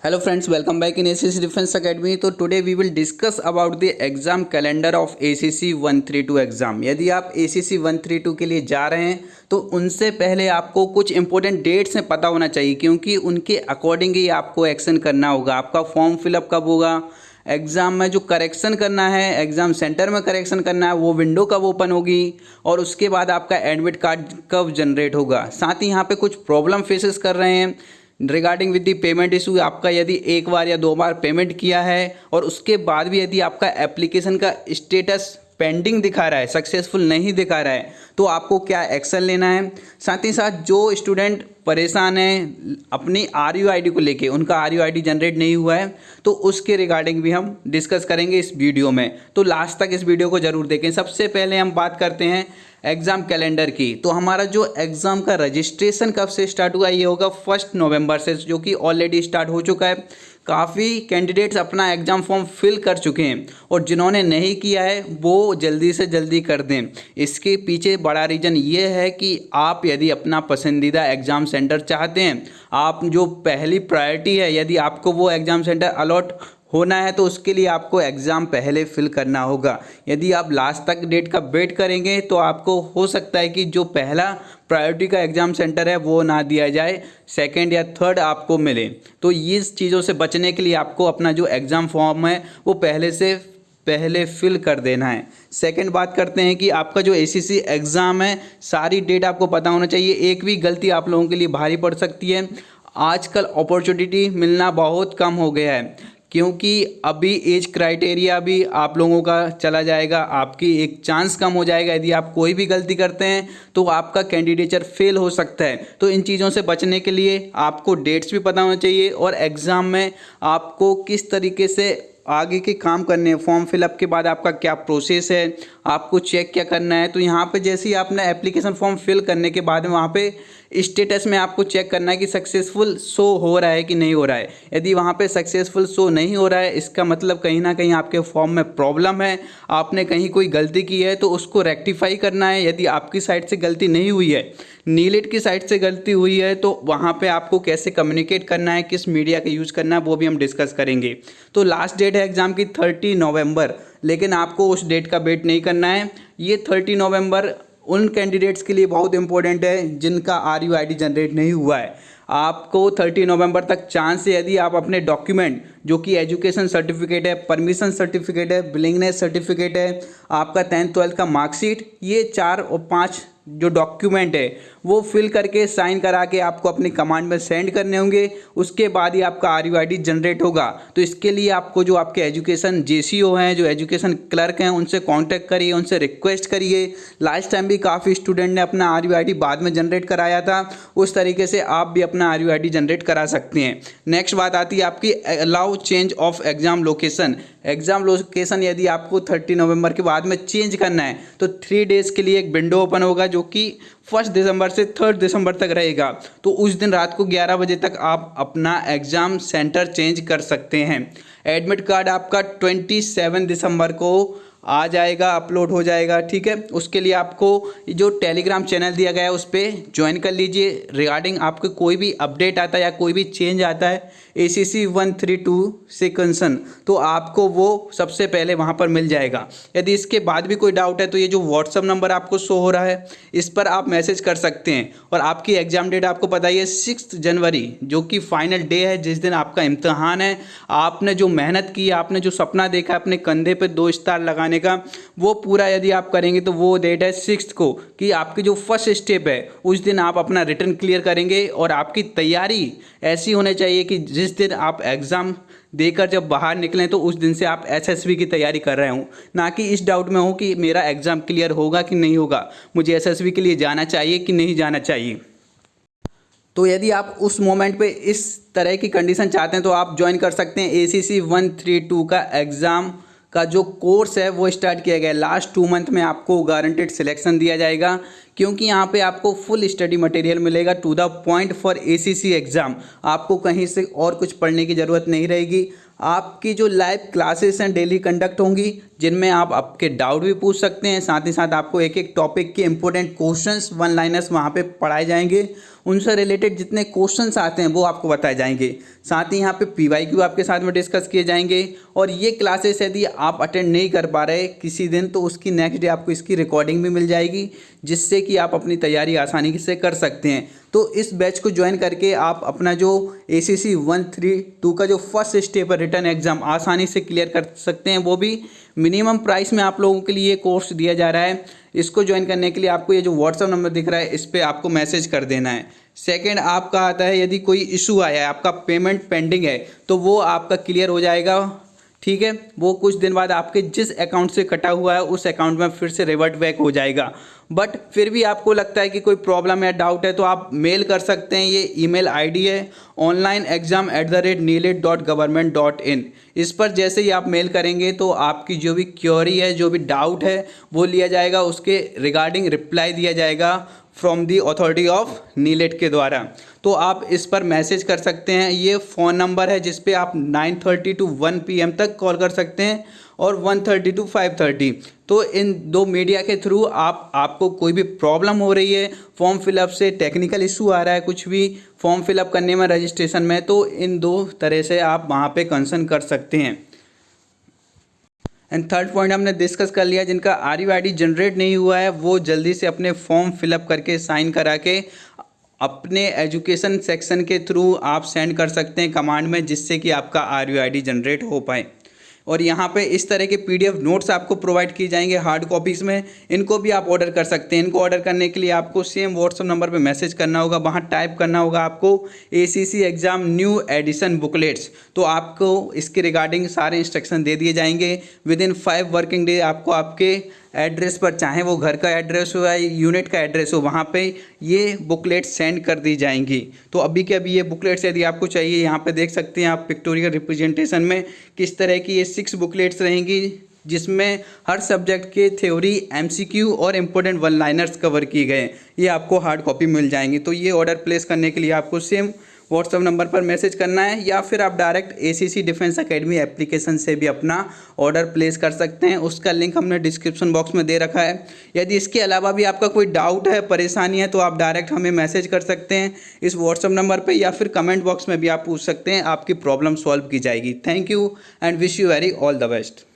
Hello friends, welcome back in ACC Defense Academy. तो today we will discuss about the exam calendar of ACC 132 exam. यदि आप ACC 132 के लिए जा रहे हैं तो उनसे पहले आपको कुछ इंपॉर्टेंट डेट्स में पता होना चाहिए, क्योंकि उनके अकॉर्डिंग ही आपको एक्शन करना होगा। आपका फॉर्म फिलअप कब होगा, एग्ज़ाम में जो करेक्शन करना है, एग्ज़ाम सेंटर में करेक्शन करना है, वो विंडो कब ओपन होगी, और उसके बाद आपका एडमिट कार्ड कब जनरेट होगा। साथ ही यहाँ पे कुछ प्रॉब्लम फेसेस कर रहे हैं regarding with the payment issue. आपका यदि एक बार या दो बार पेमेंट किया है और उसके बाद भी यदि आपका एप्लीकेशन का स्टेटस पेंडिंग दिखा रहा है, सक्सेसफुल नहीं दिखा रहा है, तो आपको क्या एक्शन लेना है। साथ ही साथ जो स्टूडेंट परेशान हैं अपनी RUID को लेके, उनका RUID जनरेट नहीं हुआ है, तो उसके रिगार्डिंग भी हम डिस्कस करेंगे इस वीडियो में। तो लास्ट तक इस वीडियो को ज़रूर देखें। सबसे पहले हम बात करते हैं एग्ज़ाम कैलेंडर की। तो हमारा जो एग्ज़ाम का रजिस्ट्रेशन कब से स्टार्ट हुआ, ये होगा 1 नवंबर से, जो कि ऑलरेडी स्टार्ट हो चुका है। काफ़ी कैंडिडेट्स अपना एग्ज़ाम फॉर्म फिल कर चुके हैं और जिन्होंने नहीं किया है वो जल्दी से जल्दी कर दें। इसके पीछे बड़ा रीज़न ये है कि आप यदि अपना पसंदीदा एग्ज़ाम सेंटर चाहते हैं, आप जो पहली प्रायोरिटी है, यदि आपको वो एग्ज़ाम सेंटर अलॉट होना है तो उसके लिए आपको एग्ज़ाम पहले फिल करना होगा। यदि आप लास्ट तक डेट का वेट करेंगे तो आपको हो सकता है कि जो पहला प्रायोरिटी का एग्ज़ाम सेंटर है वो ना दिया जाए, सेकंड या थर्ड आपको मिले। तो इस चीज़ों से बचने के लिए आपको अपना जो एग्ज़ाम फॉर्म है वो पहले फिल कर देना है। सेकंड बात करते हैं कि आपका जो ACC एग्ज़ाम है, सारी डेट आपको पता होना चाहिए। एक भी गलती आप लोगों के लिए भारी पड़ सकती है। आजकल अपॉर्चुनिटी मिलना बहुत कम हो गया है, क्योंकि अभी एज क्राइटेरिया भी आप लोगों का चला जाएगा, आपकी एक चांस कम हो जाएगा। यदि आप कोई भी गलती करते हैं तो आपका कैंडिडेचर फेल हो सकता है। तो इन चीज़ों से बचने के लिए आपको डेट्स भी पता होना चाहिए और एग्ज़ाम में आपको किस तरीके से आगे के काम करने हैं, फॉर्म फिलअप के बाद आपका क्या प्रोसेस है, आपको चेक क्या करना है। तो यहाँ पे जैसे ही आपने एप्लीकेशन फॉर्म फिल करने के बाद में वहाँ पे स्टेटस में आपको चेक करना है कि सक्सेसफुल शो हो रहा है कि नहीं हो रहा है। यदि वहाँ पे सक्सेसफुल शो नहीं हो रहा है, इसका मतलब कहीं ना कहीं आपके फॉर्म में प्रॉब्लम है, आपने कहीं कोई गलती की है, तो उसको रेक्टिफाई करना है। यदि आपकी साइड से गलती नहीं हुई है, नीलेट की साइड से गलती हुई है, तो वहाँ पे आपको कैसे कम्युनिकेट करना है, किस मीडिया का यूज़ करना है, वो भी हम डिस्कस करेंगे। तो लास्ट डेट है एग्ज़ाम की 30 नवंबर, लेकिन आपको उस डेट का वेट नहीं करना है। ये 30 नवंबर उन कैंडिडेट्स के लिए बहुत इंपॉर्टेंट है जिनका RUID जनरेट नहीं हुआ है। आपको 30 नवंबर तक चांस है। यदि आप अपने डॉक्यूमेंट जो कि एजुकेशन सर्टिफिकेट है, परमिशन सर्टिफिकेट है, बिलिंगनेस सर्टिफिकेट है, आपका 10th 12th का मार्कशीट, ये 4 और 5 जो डॉक्यूमेंट है वो फिल करके साइन करा के आपको अपनी कमांड में सेंड करने होंगे। उसके बाद ही आपका RUID जनरेट होगा। तो इसके लिए आपको जो आपके एजुकेशन JCO हैं, जो एजुकेशन क्लर्क हैं, उनसे कांटेक्ट करिए, उनसे रिक्वेस्ट करिए। लास्ट टाइम भी काफ़ी स्टूडेंट ने अपना RUID बाद में जनरेट कराया था, उस तरीके से आप भी अपना RUID जनरेट करा सकते हैं। नेक्स्ट बात आती है आपकी allow change of exam location. Exam location यदि आपको 30 नवंबर के बाद में चेंज करना है तो 3 डेज़ के लिए एक विंडो ओपन होगा, जो कि 1 दिसंबर से 3 दिसंबर तक रहेगा। तो उस दिन रात को 11 बजे तक आप अपना एग्ज़ाम सेंटर चेंज कर सकते हैं। एडमिट कार्ड आपका 27 दिसंबर को आ जाएगा, अपलोड हो जाएगा, ठीक है। उसके लिए आपको जो टेलीग्राम चैनल दिया गया है उस पर ज्वाइन कर लीजिए। रिगार्डिंग आपको कोई भी अपडेट आता है या कोई भी चेंज आता है ACC 132 से कंसर्न, तो आपको वो सबसे पहले वहाँ पर मिल जाएगा। यदि इसके बाद भी कोई डाउट है तो ये जो व्हाट्सअप नंबर आपको शो हो रहा है, इस पर आप मैसेज कर सकते हैं। और आपकी एग्ज़ाम डेट आपको पता ही है 6 जनवरी, जो कि फाइनल डे है, जिस दिन आपका इम्तहान है। आपने जो मेहनत की, आपने जो सपना देखा अपने कंधे पे 2 स्टार लगाने का, वो पूरा यदि आप करेंगे तो वो डेट है 6 को, कि आपकी जो फर्स्ट स्टेप है उस दिन आप अपना रिटर्न क्लियर करेंगे। और आपकी तैयारी ऐसी होनी चाहिए कि जिस दिन आप एग्ज़ाम देकर जब बाहर निकलें तो उस दिन से आप SSB की तैयारी कर रहे हूँ, ना कि इस डाउट में हो कि मेरा एग्ज़ाम क्लियर होगा कि नहीं होगा, मुझे SSB के लिए जाना चाहिए कि नहीं जाना चाहिए। तो यदि आप उस मोमेंट पे इस तरह की कंडीशन चाहते हैं तो आप ज्वाइन कर सकते हैं। ACC 132 का एग्ज़ाम का जो कोर्स है वो स्टार्ट किया गया है। लास्ट 2 मंथ में आपको गारंटेड सिलेक्शन दिया जाएगा, क्योंकि यहाँ पे आपको फुल स्टडी मटेरियल मिलेगा to the point for ACC exam. आपको कहीं से और कुछ पढ़ने की ज़रूरत नहीं रहेगी। आपकी जो लाइव क्लासेस हैं डेली कंडक्ट होंगी, जिनमें आप आपके डाउट भी पूछ सकते हैं। साथ ही साथ आपको एक एक टॉपिक के इंपॉर्टेंट क्वेश्चंस वन लाइनर्स वहाँ पे पढ़ाए जाएंगे। उनसे रिलेटेड जितने क्वेश्चंस आते हैं वो आपको बताए जाएंगे। साथ ही यहाँ पे PYQ आपके साथ में डिस्कस किए जाएंगे। और ये क्लासेस यदि आप अटेंड नहीं कर पा रहे किसी दिन तो उसकी नेक्स्ट डे आपको इसकी रिकॉर्डिंग भी मिल जाएगी, जिससे कि आप अपनी तैयारी आसानी से कर सकते हैं। तो इस बैच को ज्वाइन करके आप अपना जो ACC 132 का जो फर्स्ट स्टेप है रिटन एग्ज़ाम आसानी से क्लियर कर सकते हैं, वो भी मिनिमम प्राइस में आप लोगों के लिए कोर्स दिया जा रहा है। इसको ज्वाइन करने के लिए आपको ये जो व्हाट्सअप नंबर दिख रहा है इस पर आपको मैसेज कर देना है। सेकंड आपका आता है यदि कोई इशू आया है, आपका पेमेंट पेंडिंग है, तो वो आपका क्लियर हो जाएगा, ठीक है। वो कुछ दिन बाद आपके जिस अकाउंट से कटा हुआ है उस अकाउंट में फिर से रिवर्ट बैक हो जाएगा। बट फिर भी आपको लगता है कि कोई प्रॉब्लम या डाउट है तो आप मेल कर सकते हैं। ये ईमेल आईडी है onlineexam@neeled.government.in। इस पर जैसे ही आप मेल करेंगे तो आपकी जो भी क्वेरी है, जो भी डाउट है वो लिया जाएगा, उसके रिगार्डिंग रिप्लाई दिया जाएगा फ्रॉम दी अथॉरिटी ऑफ नीलेट के द्वारा। तो आप इस पर मैसेज कर सकते हैं। ये फ़ोन नंबर है जिस पे आप 9:30 to 1 PM तक कॉल कर सकते हैं और 1:30 to 5:30। तो इन दो मीडिया के थ्रू आपको कोई भी प्रॉब्लम हो रही है, फॉर्म फिलअप से टेक्निकल इशू आ रहा है, कुछ भी फॉर्म फिलअप करने में, रजिस्ट्रेशन में, तो इन दो तरह से आप वहाँ पे कंसर्न कर सकते हैं। एंड थर्ड पॉइंट हमने डिस्कस कर लिया, जिनका RUID जनरेट नहीं हुआ है वो जल्दी से अपने फॉर्म फिलअप करके साइन करा के अपने एजुकेशन सेक्शन के थ्रू आप सेंड कर सकते हैं कमांड में, जिससे कि आपका RUID जनरेट हो पाए। और यहाँ पे इस तरह के PDF नोट्स आपको प्रोवाइड की जाएंगे हार्ड कॉपीज़ में। इनको भी आप ऑर्डर कर सकते हैं। इनको ऑर्डर करने के लिए आपको सेम व्हाट्सअप नंबर पे मैसेज करना होगा। वहाँ टाइप करना होगा आपको ACC exam new edition booklets. तो आपको इसके रिगार्डिंग सारे इंस्ट्रक्शन दे दिए जाएंगे। विदिन 5 वर्किंग डे आपको आपके एड्रेस पर, चाहे वो घर का एड्रेस हो या यूनिट का एड्रेस हो, वहाँ पे ये बुकलेट सेंड कर दी जाएंगी। तो अभी के अभी ये बुकलेट्स यदि आपको चाहिए, यहाँ पे देख सकते हैं आप पिक्टोरियल रिप्रेजेंटेशन में किस तरह की ये 6 बुकलेट्स रहेंगी, जिसमें हर सब्जेक्ट के थ्योरी, MCQ और इम्पोर्टेंट वन लाइनर्स कवर किए गए। ये आपको हार्ड कॉपी मिल जाएंगी। तो ये ऑर्डर प्लेस करने के लिए आपको सेम व्हाट्सअप नंबर पर मैसेज करना है, या फिर आप direct ACC defence academy application से भी अपना ऑर्डर प्लेस कर सकते हैं। उसका लिंक हमने डिस्क्रिप्शन बॉक्स में दे रखा है। यदि इसके अलावा भी आपका कोई डाउट है, परेशानी है, तो आप डायरेक्ट हमें मैसेज कर सकते हैं इस व्हाट्सअप नंबर पर, या फिर कमेंट बॉक्स में भी आप पूछ सकते हैं। आपकी प्रॉब्लम सॉल्व की जाएगी। Thank you and wish you very all the best.